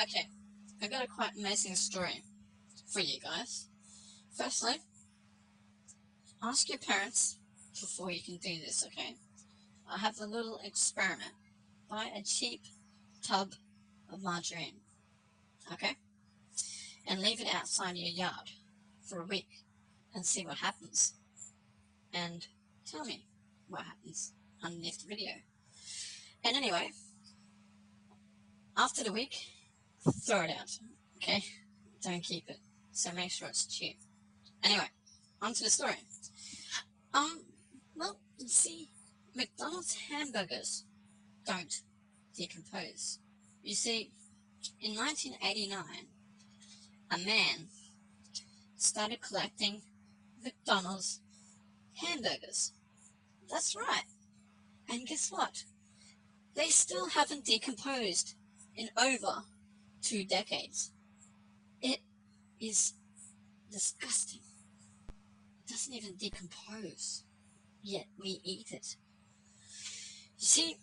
Okay, I've got a quite amazing story for you guys. Firstly, ask your parents before you can do this, okay? I have a little experiment. Buy a cheap tub of margarine, okay? And leave it outside your yard for a week and see what happens. And tell me what happens underneath the video. And anyway, after the week, throw it out, okay? Don't keep it. So make sure it's cheap. Anyway, on to the story. Um, well, you see, McDonald's hamburgers don't decompose. You see, in 1989, a man started collecting McDonald's hamburgers. That's right. And guess what? They still haven't decomposed in over 2 decades. It is disgusting. It doesn't even decompose, yet we eat it. You see,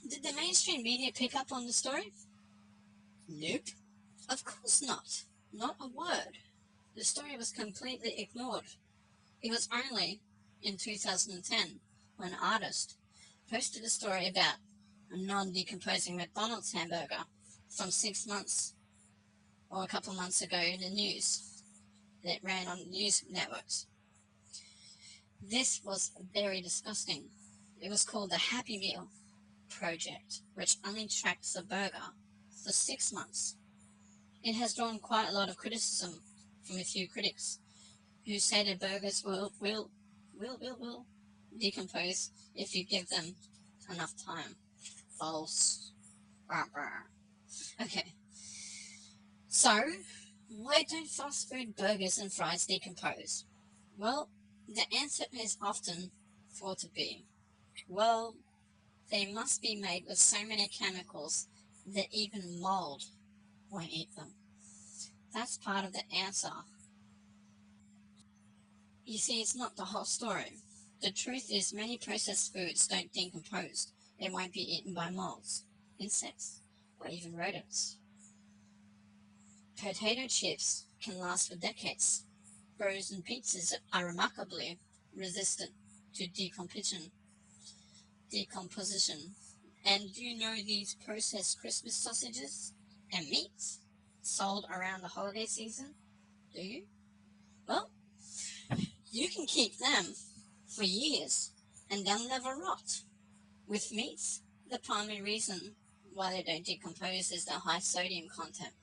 did the mainstream media pick up on the story? Nope. Of course not. Not a word. The story was completely ignored. It was only in 2010 when an artist posted a story about a non-decomposing McDonald's hamburger from 6 months or a couple months ago in the news that ran on news networks. This was very disgusting. It was called the Happy Meal Project, which only tracks the burger for 6 months. It has drawn quite a lot of criticism from a few critics who say the burgers will decompose if you give them enough time. False. Okay. So, why don't fast food burgers and fries decompose? Well, the answer is often thought to be, well, they must be made with so many chemicals that even mold won't eat them. That's part of the answer. You see, it's not the whole story. The truth is many processed foods don't decompose. They won't be eaten by moths, insects, or even rodents. Potato chips can last for decades. Frozen pizzas are remarkably resistant to decomposition. And do you know these processed Christmas sausages and meats sold around the holiday season? Do you? Well, you can keep them for years and they'll never rot. With meats, the primary reason why they don't decompose is their high sodium content.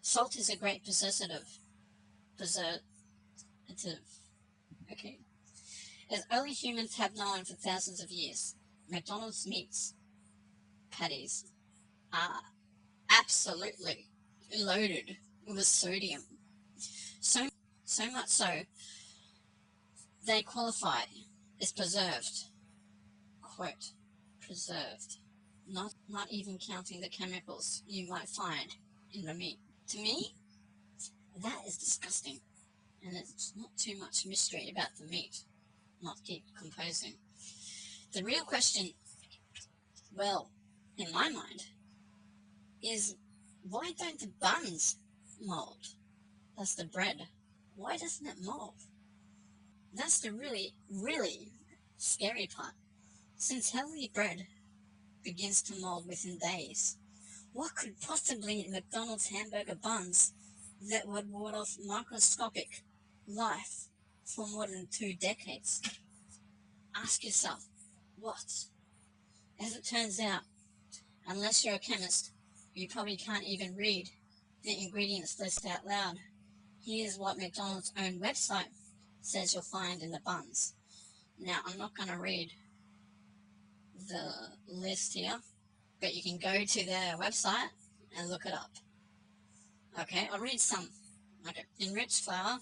Salt is a great preservative. Okay. As early humans have known for thousands of years, McDonald's meats patties are absolutely loaded with sodium. So much so, they qualify as preserved. Quote, preserved. Not even counting the chemicals you might find in the meat. To me, that is disgusting. And it's not too much mystery about the meat not decomposing. The real question, well, in my mind, is why don't the buns mold? That's the bread. Why doesn't it mold? That's the really scary part. Since healthy bread begins to mold within days, what could possibly in McDonald's hamburger buns that would ward off microscopic life for more than 2 decades? Ask yourself, what? As it turns out, unless you're a chemist, you probably can't even read the ingredients list out loud. Here's what McDonald's own website says you'll find in the buns. Now, I'm not going to read the list here, but you can go to their website and look it up. Okay, I'll read some. Okay, enriched flour,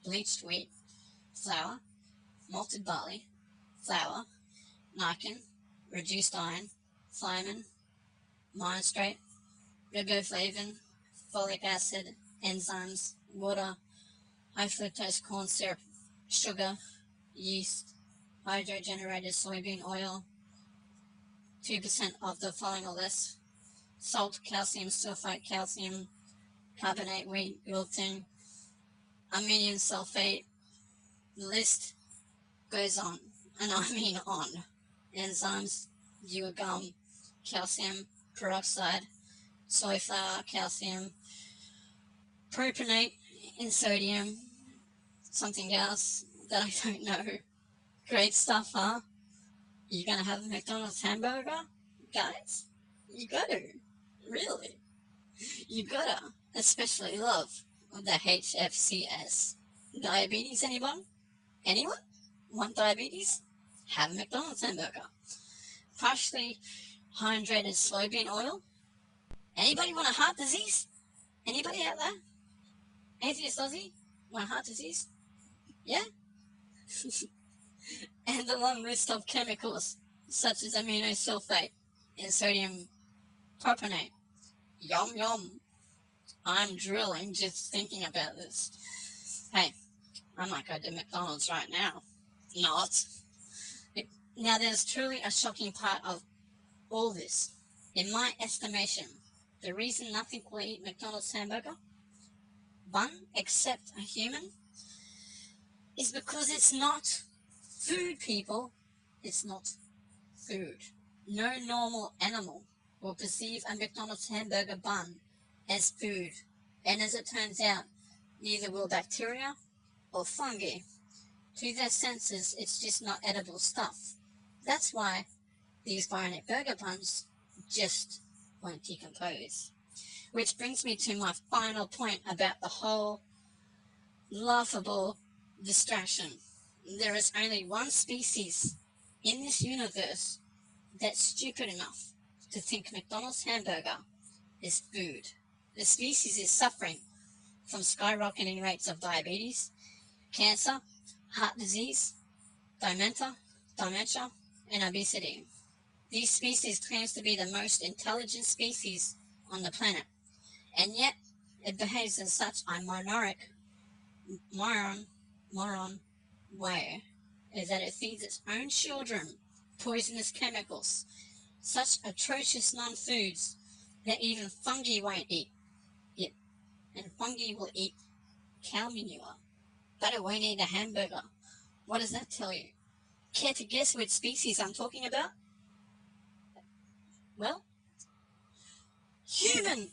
bleached wheat, flour, malted barley, flour, niacin, reduced iron, thiamine, monostrate, riboflavin, folic acid, enzymes, water, high fructose corn syrup, sugar, yeast, hydrogenated soybean oil, 2% of the following or less, salt, calcium sulfate, calcium carbonate, wheat, gluten, ammonium sulfate. The list goes on, and I mean on. Enzymes, gum, calcium peroxide, soy flour, calcium, propionate in sodium, something else that I don't know. Great stuff, huh? You gonna have a McDonald's hamburger? Guys, you gotta. Really. You gotta. Especially love the HFCS. Diabetes, anyone? Anyone? Want diabetes? Have a McDonald's hamburger. Partially hydrated soybean oil. Anybody want a heart disease? Anybody out there? Atheist Aussie? Want heart disease? Yeah? And a long list of chemicals, such as amino sulfate and sodium propionate. Yum yum. I'm drooling just thinking about this. Hey, I might go to McDonald's right now. Not. Now, there's truly a shocking part of all this. In my estimation, the reason nothing will eat McDonald's hamburger, one except a human, is because it's not food, people. It's not food. No normal animal will perceive a McDonald's hamburger bun as food. And as it turns out, neither will bacteria or fungi. To their senses, it's just not edible stuff. That's why these bionic burger buns just won't decompose. Which brings me to my final point about the whole laughable distraction. There is only one species in this universe that's stupid enough to think McDonald's hamburger is food. The species is suffering from skyrocketing rates of diabetes, cancer, heart disease, dementia, and obesity. These species claims to be the most intelligent species on the planet, and yet it behaves in such a moron way, is that it feeds its own children poisonous chemicals, such atrocious non-foods that even fungi won't eat it, and fungi will eat cow manure, but it won't eat a hamburger. What does that tell you? Care to guess which species I'm talking about? Well, human!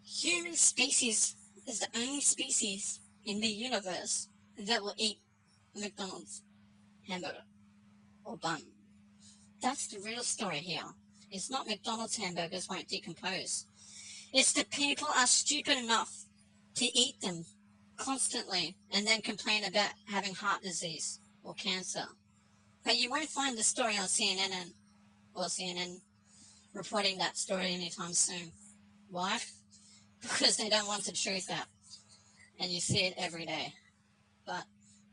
Human species is the only species in the universe that will eat McDonald's hamburger or bun. That's the real story here. It's not McDonald's hamburgers won't decompose. It's that people are stupid enough to eat them constantly and then complain about having heart disease or cancer. But you won't find the story on CNN reporting that story anytime soon. Why? Because they don't want the truth out. And you see it every day. But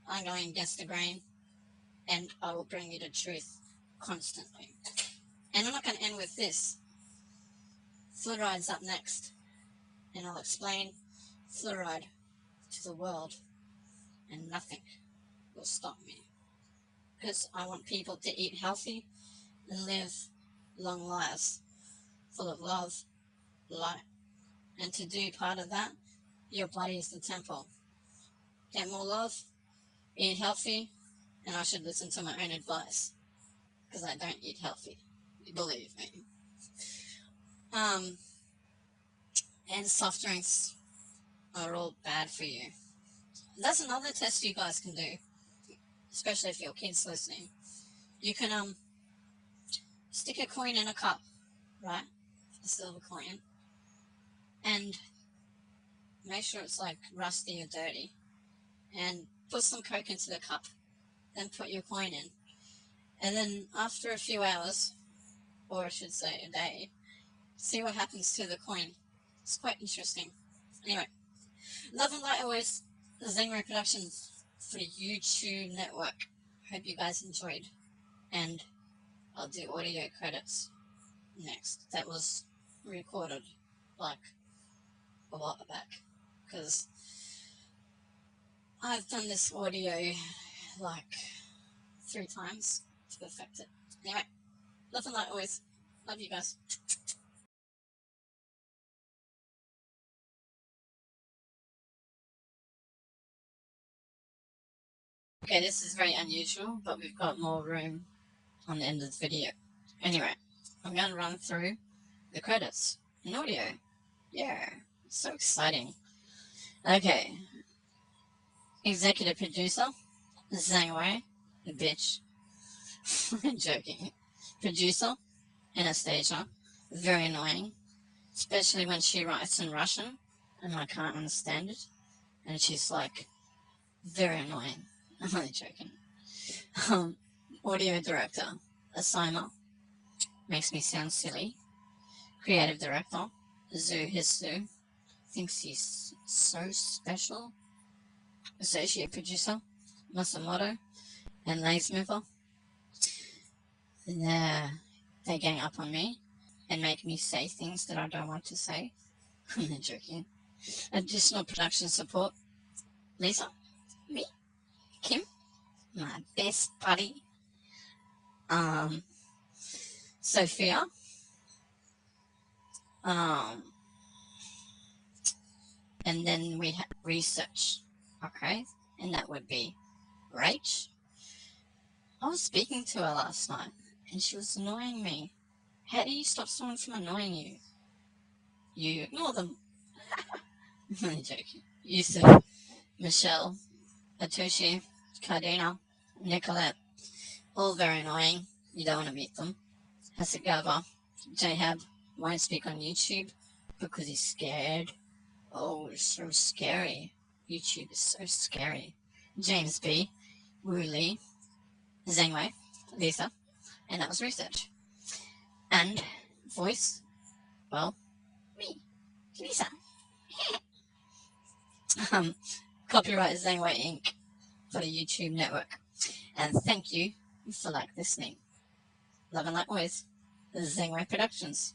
I'm going against the grain, and I will bring you the truth constantly. And I'm not going to end with this. Fluoride's up next, and I'll explain fluoride to the world, and nothing will stop me. Because I want people to eat healthy and live long lives full of love, light. And to do part of that, your body is the temple. Get more love, eat healthy, and I should listen to my own advice. Because I don't eat healthy. Believe me. And soft drinks are all bad for you. That's another test you guys can do, especially if your kid's listening. You can stick a coin in a cup, right? A silver coin, and make sure it's like rusty or dirty, and put some Coke into the cup, then put your coin in, and then after a few hours, or I should say a day, see what happens to the coin. It's quite interesting. Anyway, love and light always, Zingray Productions for the YouTube network. Hope you guys enjoyed, and I'll do audio credits next. That was recorded like a while back, because I've done this audio like 3 times to perfect it. Anyway, love and light always. Love you guys. Okay, this is very unusual, but we've got more room on the end of the video. Anyway, I'm going to run through the credits and audio. Yeah, so exciting. Okay, executive producer, Zhang Wei, the bitch. I'm joking. Producer, Anastasia, very annoying, especially when she writes in Russian and I can't understand it. And she's like, very annoying. I'm only joking. Audio director, Asima, makes me sound silly. Creative director, Zhu Hisu, thinks he's so special. Associate producer, Masamoto, and Laysmover. They gang up on me and make me say things that I don't want to say. I'm not joking. Additional production support, Lisa, me, Kim, my best buddy, um, Sophia, um, and then we have research, okay, and that would be Rach. I was speaking to her last night, and she was annoying me. How do you stop someone from annoying you? You ignore them. I'm only joking. Yusuf, Michelle, Atushi, Cardina, Nicolette, all very annoying. You don't want to meet them. Hasagava, Jahab won't speak on YouTube because he's scared. Oh, it's so scary. YouTube is so scary. James B, Wu Li, Zhang Wei, Lisa, and that was research. And voice, well, me, Lisa. Copyright Zhang Wei Inc. for the YouTube network. And thank you for listening. Love and like always, Zhang Wei Productions.